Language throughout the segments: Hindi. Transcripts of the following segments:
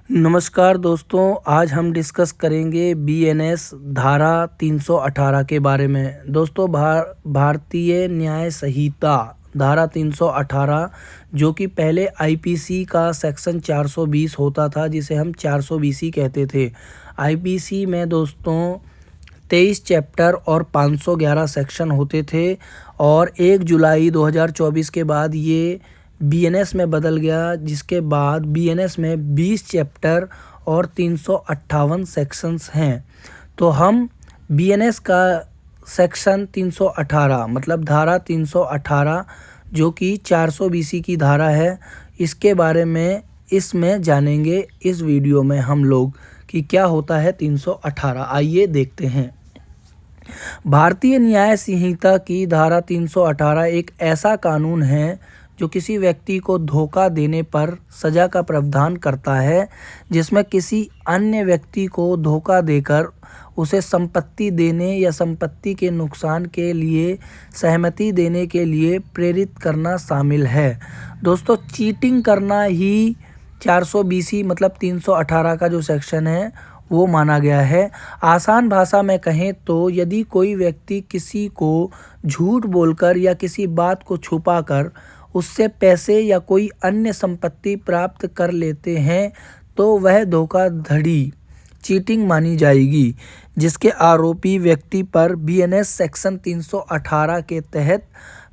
नमस्कार दोस्तों, आज हम डिस्कस करेंगे बीएनएस धारा 318 के बारे में। दोस्तों, भारतीय न्याय संहिता धारा 318 जो कि पहले आईपीसी का सेक्शन 420 होता था, जिसे हम 420 ही कहते थे। आईपीसी में दोस्तों 23 चैप्टर और 511 सेक्शन होते थे और 1 जुलाई 2024 के बाद ये बीएनएस में बदल गया, जिसके बाद बीएनएस में 20 चैप्टर और 358 सेक्शंस हैं। तो हम बीएनएस का सेक्शन 318 मतलब धारा 318 जो कि 420 की धारा है, इसके बारे में इसमें जानेंगे इस वीडियो में हम लोग कि क्या होता है 318। आइए देखते हैं। भारतीय न्याय संहिता की धारा 318 एक ऐसा कानून है जो किसी व्यक्ति को धोखा देने पर सज़ा का प्रावधान करता है, जिसमें किसी अन्य व्यक्ति को धोखा देकर उसे संपत्ति देने या संपत्ति के नुकसान के लिए सहमति देने के लिए प्रेरित करना शामिल है। दोस्तों, चीटिंग करना ही 420 मतलब 318 का जो सेक्शन है वो माना गया है। आसान भाषा में कहें तो यदि कोई व्यक्ति किसी को झूठ बोलकर या किसी बात को छुपाकर उससे पैसे या कोई अन्य संपत्ति प्राप्त कर लेते हैं तो वह धोखाधड़ी चीटिंग मानी जाएगी, जिसके आरोपी व्यक्ति पर बीएनएस सेक्शन 318 के तहत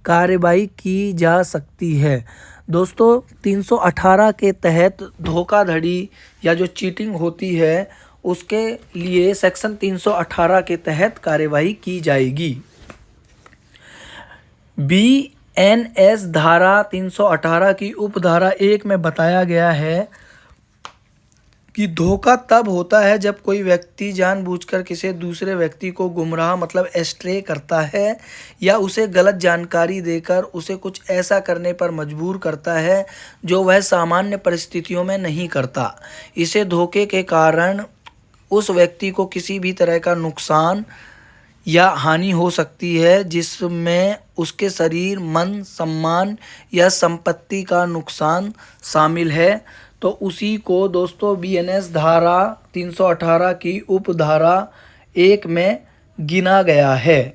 कार्रवाई की जा सकती है। दोस्तों, 318 के तहत धोखाधड़ी या जो चीटिंग होती है उसके लिए सेक्शन 318 के तहत कार्रवाई की जाएगी। बीएनएस धारा 318 की उपधारा 1 में बताया गया है कि धोखा तब होता है जब कोई व्यक्ति जानबूझकर किसी दूसरे व्यक्ति को गुमराह मतलब एस्ट्रे करता है या उसे गलत जानकारी देकर उसे कुछ ऐसा करने पर मजबूर करता है जो वह सामान्य परिस्थितियों में नहीं करता। इसे धोखे के कारण उस व्यक्ति को किसी भी तरह का नुकसान या हानि हो सकती है, जिसमें उसके शरीर, मन, सम्मान या संपत्ति का नुकसान शामिल है। तो उसी को दोस्तों बीएनएस धारा 318 की उपधारा 1 में गिना गया है।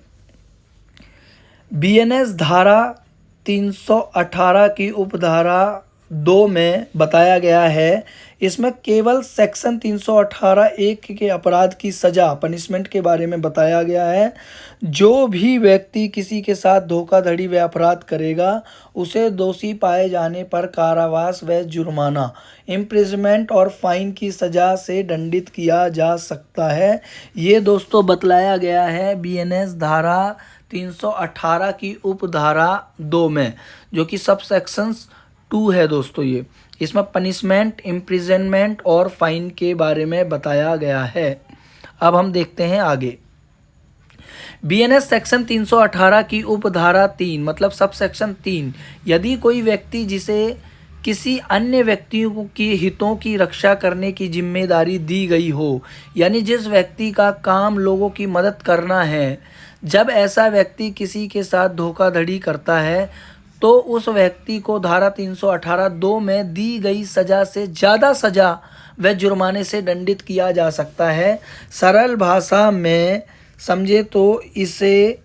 बीएनएस धारा 318 की उपधारा 2 में बताया गया है, इसमें केवल सेक्शन 318(1) के अपराध की सज़ा पनिशमेंट के बारे में बताया गया है। जो भी व्यक्ति किसी के साथ धोखाधड़ी व अपराध करेगा उसे दोषी पाए जाने पर कारावास व जुर्माना, इम्प्रिजमेंट और फाइन की सज़ा से दंडित किया जा सकता है। ये दोस्तों बतलाया गया है बीएनएस धारा 318 की उपधारा 2 में, जो कि सब सेक्शंस 2 है दोस्तों। ये इसमें पनिशमेंट, इम्प्रिजनमेंट और फाइन के बारे में बताया गया है। अब हम देखते हैं आगे। बीएनएस सेक्शन 318 की उपधारा 3 मतलब सब सेक्शन 3, यदि कोई व्यक्ति जिसे किसी अन्य व्यक्तियों की हितों की रक्षा करने की जिम्मेदारी दी गई हो, यानी जिस व्यक्ति का काम लोगों की मदद करना है, जब ऐसा व्यक्ति किसी के साथ धोखाधड़ी करता है तो उस व्यक्ति को धारा 318(2) में दी गई सज़ा से ज़्यादा सज़ा व जुर्माने से दंडित किया जा सकता है। सरल भाषा में समझे तो इसे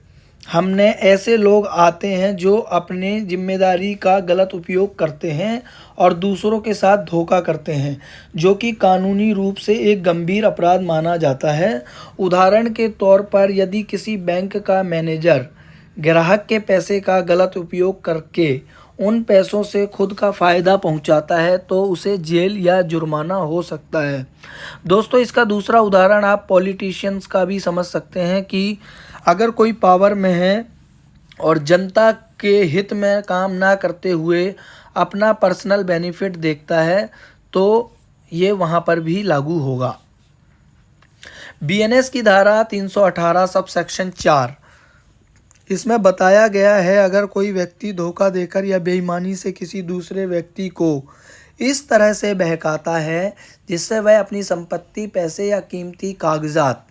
हमने ऐसे लोग आते हैं जो अपने जिम्मेदारी का गलत उपयोग करते हैं और दूसरों के साथ धोखा करते हैं, जो कि कानूनी रूप से एक गंभीर अपराध माना जाता है। उदाहरण के तौर पर यदि किसी बैंक का मैनेजर ग्राहक के पैसे का गलत उपयोग करके उन पैसों से खुद का फ़ायदा पहुंचाता है तो उसे जेल या जुर्माना हो सकता है। दोस्तों, इसका दूसरा उदाहरण आप पॉलिटिशियंस का भी समझ सकते हैं कि अगर कोई पावर में है और जनता के हित में काम ना करते हुए अपना पर्सनल बेनिफिट देखता है तो ये वहाँ पर भी लागू होगा। बीएनएस की धारा 318 सब सेक्शन 4, इसमें बताया गया है अगर कोई व्यक्ति धोखा देकर या बेईमानी से किसी दूसरे व्यक्ति को इस तरह से बहकाता है जिससे वह अपनी संपत्ति, पैसे या कीमती कागजात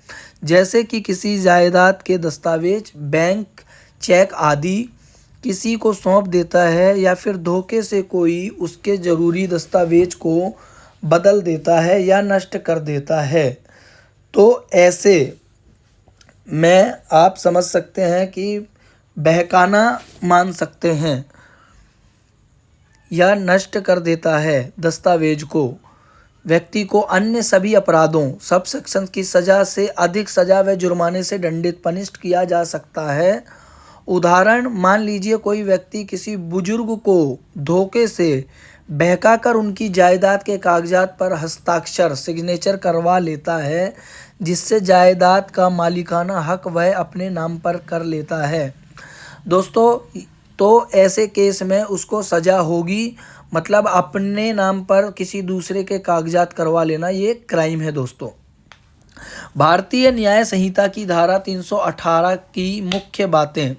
जैसे कि किसी जायदाद के दस्तावेज, बैंक, चेक आदि किसी को सौंप देता है या फिर धोखे से कोई उसके ज़रूरी दस्तावेज को बदल देता है या नष्ट कर देता है। तो ऐसे में आप समझ सकते हैं कि बहकाना मान सकते हैं या नष्ट कर देता है दस्तावेज को, व्यक्ति को अन्य सभी अपराधों सब सेक्शन की सज़ा से अधिक सज़ा व जुर्माने से दंडित पनिष्ठ किया जा सकता है। उदाहरण, मान लीजिए कोई व्यक्ति किसी बुजुर्ग को धोखे से बहकाकर उनकी जायदाद के कागजात पर हस्ताक्षर सिग्नेचर करवा लेता है, जिससे जायदाद का मालिकाना हक वह अपने नाम पर कर लेता है। दोस्तों, तो ऐसे केस में उसको सज़ा होगी, मतलब अपने नाम पर किसी दूसरे के कागजात करवा लेना ये क्राइम है। दोस्तों, भारतीय न्याय संहिता की धारा 318 की मुख्य बातें।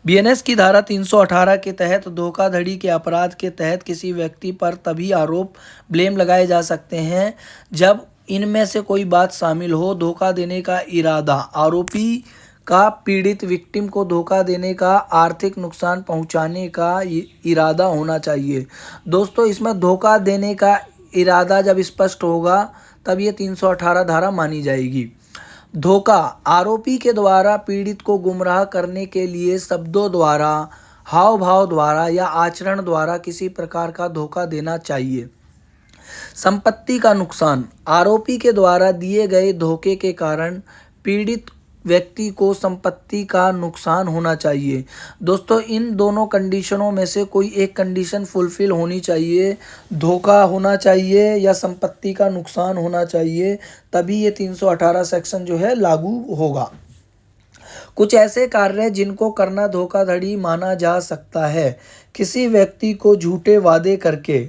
बीएनएस की धारा 318 के तहत धोखाधड़ी के अपराध के तहत किसी व्यक्ति पर तभी आरोप ब्लेम लगाए जा सकते हैं जब इनमें से कोई बात शामिल हो। धोखा देने का इरादा, आरोपी का पीड़ित विक्टिम को धोखा देने का, आर्थिक नुकसान पहुंचाने का इरादा होना चाहिए। दोस्तों, इसमें धोखा देने का इरादा जब स्पष्ट होगा तब ये 318 धारा मानी जाएगी। धोखा, आरोपी के द्वारा पीड़ित को गुमराह करने के लिए शब्दों द्वारा, हाव भाव द्वारा या आचरण द्वारा किसी प्रकार का धोखा देना चाहिए। संपत्ति का नुकसान, आरोपी के द्वारा दिए गए धोखे के कारण पीड़ित व्यक्ति को संपत्ति का नुकसान होना चाहिए। दोस्तों, इन दोनों कंडीशनों में से कोई एक कंडीशन फुलफिल होनी चाहिए, धोखा होना चाहिए या संपत्ति का नुकसान होना चाहिए, तभी ये 318 सेक्शन जो है लागू होगा। कुछ ऐसे कार्य जिनको करना धोखाधड़ी माना जा सकता है। किसी व्यक्ति को झूठे वादे करके,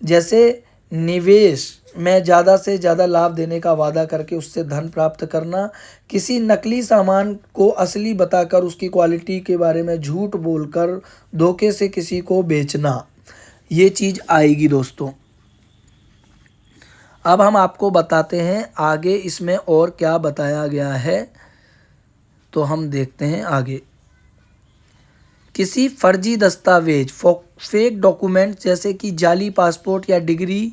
जैसे निवेश में ज़्यादा से ज़्यादा लाभ देने का वादा करके उससे धन प्राप्त करना, किसी नकली सामान को असली बताकर उसकी क्वालिटी के बारे में झूठ बोलकर धोखे से किसी को बेचना, ये चीज़ आएगी। दोस्तों, अब हम आपको बताते हैं आगे इसमें और क्या बताया गया है, तो हम देखते हैं आगे। किसी फर्जी दस्तावेज, फेक डॉक्यूमेंट जैसे कि जाली पासपोर्ट या डिग्री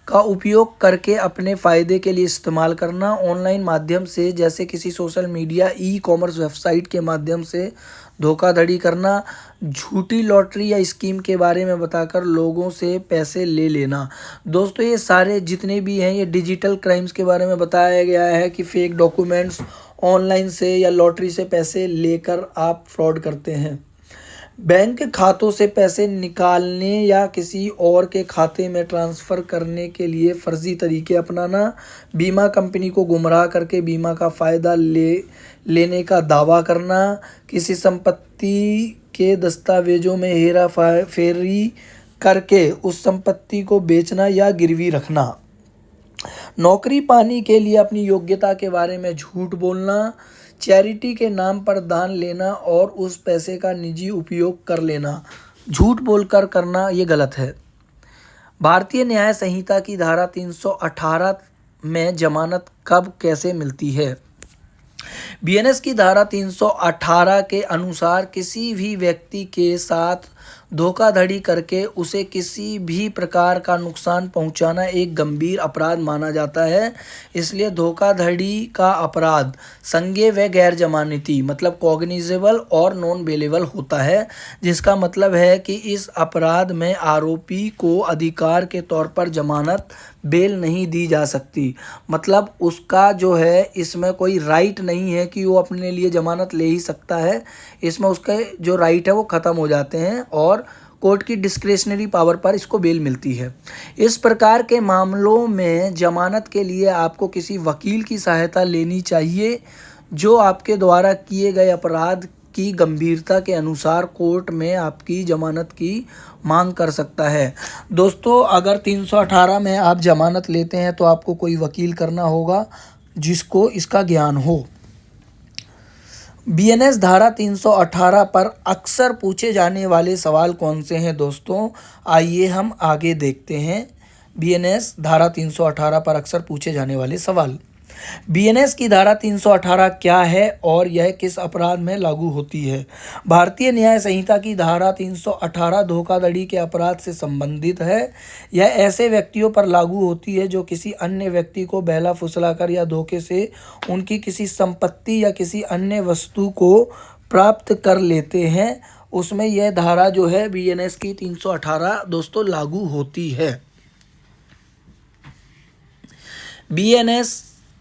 का उपयोग करके अपने फ़ायदे के लिए इस्तेमाल करना, ऑनलाइन माध्यम से जैसे किसी social media, e commerce website के माध्यम से धोखाधड़ी करना, झूठी लॉटरी या स्कीम के बारे में बताकर लोगों से पैसे ले लेना। दोस्तों, ये सारे जितने भी हैं ये डिजिटल क्राइम्स के बारे में बताया गया है कि फेक डॉक्यूमेंट्स, ऑनलाइन से या लॉटरी से पैसे लेकर आप फ्रॉड करते हैं। बैंक खातों से पैसे निकालने या किसी और के खाते में ट्रांसफ़र करने के लिए फर्जी तरीके अपनाना, बीमा कंपनी को गुमराह करके बीमा का फ़ायदा लेने का दावा करना, किसी संपत्ति के दस्तावेजों में हेरा फेरी करके उस संपत्ति को बेचना या गिरवी रखना, नौकरी पाने के लिए अपनी योग्यता के बारे में झूठ बोलना, चैरिटी के नाम पर दान लेना और उस पैसे का निजी उपयोग कर लेना, झूठ बोलकर करना, ये गलत है। भारतीय न्याय संहिता की धारा 318 में जमानत कब कैसे मिलती है। बीएनएस की धारा 318 के अनुसार किसी भी व्यक्ति के साथ धोखाधड़ी करके उसे किसी भी प्रकार का नुकसान पहुंचाना एक गंभीर अपराध माना जाता है। इसलिए धोखाधड़ी का अपराध संज्ञेय व गैर जमानती, मतलब कॉग्निजेबल और नॉन बेलेबल होता है, जिसका मतलब है कि इस अपराध में आरोपी को अधिकार के तौर पर जमानत, बेल नहीं दी जा सकती। मतलब उसका जो है इसमें कोई राइट नहीं है कि वो अपने लिए ज़मानत ले ही सकता है। इसमें उसके जो राइट है वो ख़त्म हो जाते हैं और कोर्ट की डिस्क्रेशनरी पावर पर इसको बेल मिलती है। इस प्रकार के मामलों में जमानत के लिए आपको किसी वकील की सहायता लेनी चाहिए जो आपके द्वारा किए गए अपराध की गंभीरता के अनुसार कोर्ट में आपकी जमानत की मांग कर सकता है। दोस्तों, अगर 318 में आप जमानत लेते हैं तो आपको कोई वकील करना होगा जिसको इसका ज्ञान हो। बीएनएस धारा 318 पर अक्सर पूछे जाने वाले सवाल कौन से हैं दोस्तों, आइए हम आगे देखते हैं। बीएनएस धारा 318 पर अक्सर पूछे जाने वाले सवाल। बीएनएस की धारा 318 क्या है और यह किस अपराध में लागू होती है? भारतीय न्याय संहिता की धारा 318 धोखाधड़ी के अपराध से संबंधित है। यह ऐसे व्यक्तियों पर लागू होती है जो किसी अन्य व्यक्ति को बहला फुसलाकर या धोखे से उनकी किसी संपत्ति या किसी अन्य वस्तु को प्राप्त कर लेते हैं। उसमें यह धारा जो है बीएनएस की 318 दोस्तों लागू होती है। बीएनएस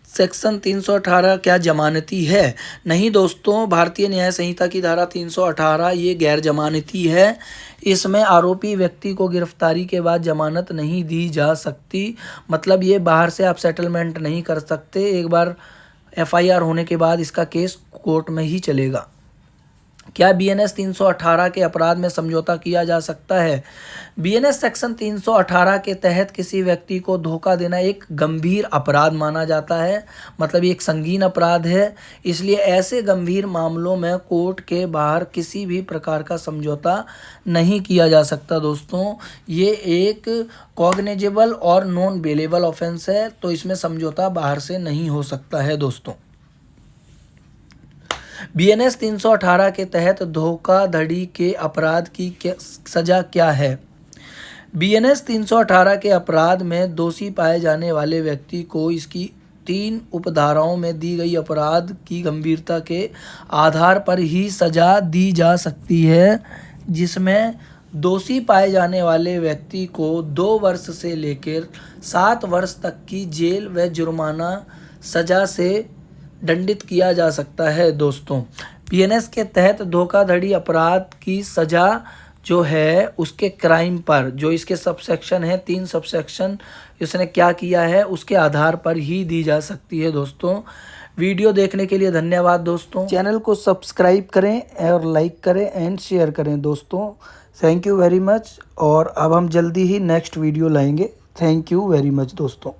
सेक्शन 318 क्या जमानती है? नहीं दोस्तों, भारतीय न्याय संहिता की धारा 318 ये गैर जमानती है। इसमें आरोपी व्यक्ति को गिरफ्तारी के बाद जमानत नहीं दी जा सकती। मतलब ये बाहर से आप सेटलमेंट नहीं कर सकते। एक बार एफआईआर होने के बाद इसका केस कोर्ट में ही चलेगा। क्या बीएनएस 318 के अपराध में समझौता किया जा सकता है? बीएनएस सेक्शन 318 के तहत किसी व्यक्ति को धोखा देना एक गंभीर अपराध माना जाता है। मतलब ये एक संगीन अपराध है। इसलिए ऐसे गंभीर मामलों में कोर्ट के बाहर किसी भी प्रकार का समझौता नहीं किया जा सकता। दोस्तों, ये एक कॉग्निजेबल और नॉन बेलेबल ऑफेंस है, तो इसमें समझौता बाहर से नहीं हो सकता है। दोस्तों, बीएनएस 318 के तहत धोखाधड़ी के अपराध की सजा क्या है? बीएनएस 318 के अपराध में दोषी पाए जाने वाले व्यक्ति को इसकी 3 उपधाराओं में दी गई अपराध की गंभीरता के आधार पर ही सजा दी जा सकती है, जिसमें दोषी पाए जाने वाले व्यक्ति को 2 वर्ष से लेकर 7 वर्ष तक की जेल व जुर्माना सजा से दंडित किया जा सकता है। दोस्तों, बीएनएस के तहत धोखाधड़ी अपराध की सजा जो है उसके क्राइम पर, जो इसके सबसेक्शन है 3 सबसेक्शन इसने क्या किया है उसके आधार पर ही दी जा सकती है। दोस्तों, वीडियो देखने के लिए धन्यवाद। दोस्तों, चैनल को सब्सक्राइब करें और लाइक करें एंड शेयर करें। दोस्तों, थैंक यू वेरी मच। और अब हम जल्दी ही नेक्स्ट वीडियो लाएंगे। थैंक यू वेरी मच दोस्तों।